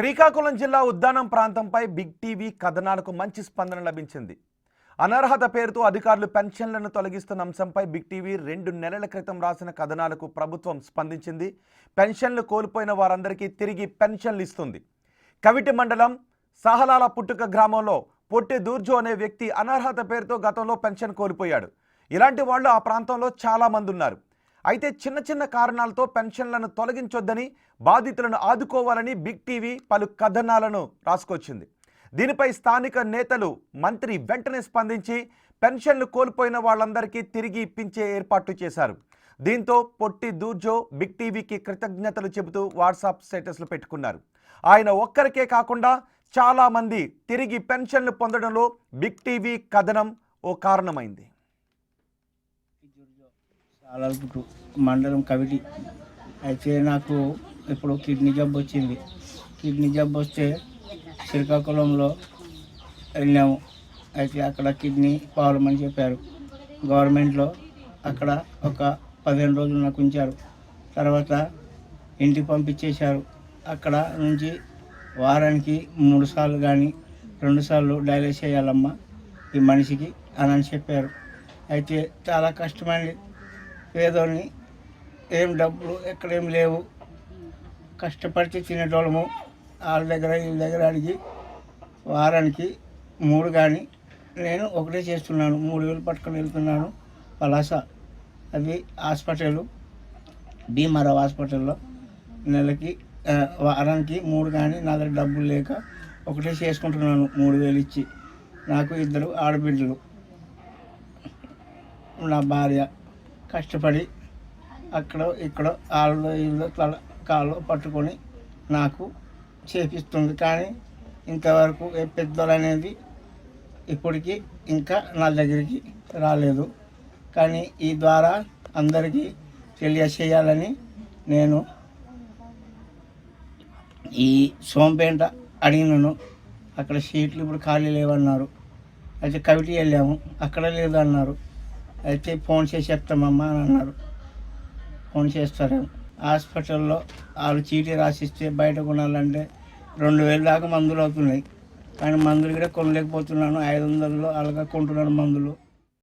శ్రీకాకుళం జిల్లా ఉద్దానం ప్రాంతంపై big TV కథనాలకు మంచి స్పందన లభించింది. అనర్హత పేరుతో అధికారులు పెన్షన్లను తొలగిస్తున్న అంశంపై బిగ్ టీవీ 2 నెలల క్రితం రాసిన కథనాలకు ప్రభుత్వం స్పందించింది. పెన్షన్లు కోల్పోయిన వారందరికీ తిరిగి పెన్షన్లు ఇస్తుంది. కవిటి మండలం సహలాల పుట్టుక గ్రామంలో పొట్టి దూర్జో అనే వ్యక్తి అనర్హత పేరుతో గతంలో పెన్షన్ కోల్పోయాడు. ఇలాంటి వాళ్ళు ఆ ప్రాంతంలో చాలా మంది ఉన్నారు. అయితే చిన్న చిన్న కారణాలతో పెన్షన్లను తొలగించొద్దని, బాధితులను ఆదుకోవాలని బిగ్ టీవీ పలు కథనాలను రాసుకొచ్చింది. దీనిపై స్థానిక నేతలు, మంత్రి వెంటనే స్పందించి పెన్షన్లు కోల్పోయిన వాళ్ళందరికీ తిరిగి ఇప్పించే ఏర్పాట్లు చేశారు. దీంతో పొట్టి దూర్జో బిగ్ టీవీకి కృతజ్ఞతలు చెబుతూ వాట్సాప్ స్టేటస్లు పెట్టుకున్నారు. ఆయన ఒక్కరికే కాకుండా చాలామంది తిరిగి పెన్షన్లు పొందడంలో బిగ్ టీవీ కథనం ఓ కారణమైంది. సాలాలపుట్టు మండలం కవిటి. అయితే నాకు ఇప్పుడు కిడ్నీ జబ్బు వచ్చింది. కిడ్నీ జబ్బు వస్తే శ్రీకాకుళంలో వెళ్ళాము. అయితే అక్కడ కిడ్నీ పాలమని చెప్పారు గవర్నమెంట్లో. అక్కడ ఒక 15 రోజులు నాకు ఉంచారు. తర్వాత ఇంటికి పంపించేశారు. అక్కడ నుంచి వారానికి 3 సార్లు కానీ 2 సార్లు డయాలసిస్ చేయాలమ్మా ఈ మనిషికి అని చెప్పారు. అయితే చాలా కష్టమైంది. పేదోళ్ళని ఏం డబ్బులు ఎక్కడేం లేవు, కష్టపడితే తినేటోళ్ళము. వాళ్ళ దగ్గర వీళ్ళ దగ్గర అడిగి వారానికి 3 కానీ నేను ఒకటే చేస్తున్నాను. 3,000 పట్టుకొని వెళ్తున్నాను పలాస. అది హాస్పిటల్ భీమారావు హాస్పిటల్లో. నెలకి వారానికి 3 కానీ నా దగ్గర డబ్బులు లేక ఒకటే చేసుకుంటున్నాను 3,000 ఇచ్చి. నాకు 2 ఆడబిడ్డలు, నా భార్య కష్టపడి అక్కడ ఇక్కడ వాళ్ళలో వీళ్ళు తల కాళ్ళు పట్టుకొని నాకు చేపిస్తుంది. కానీ ఇంతవరకు ఏ పెద్దలు అనేది ఇప్పటికీ ఇంకా నా దగ్గరికి రాలేదు. కానీ ఈ ద్వారా అందరికీ తెలియచేయాలని నేను ఈ సోంపేట అడిగినాను. అక్కడ సీట్లు ఇప్పుడు ఖాళీ లేవన్నారు. అయితే కవిటి వెళ్ళాము, అక్కడ లేదు అన్నారు. అయితే ఫోన్ చేసి చెప్తామమ్మా అని అన్నారు. ఫోన్ చేస్తారేమో. హాస్పిటల్లో వాళ్ళు చీటీ రాసిస్తే బయట కొనాలంటే 2,000 దాకా మందులు అవుతున్నాయి. కానీ మందులు కూడా కొనలేకపోతున్నాను. 500లో అలాగా కొంటున్నాను మందులు.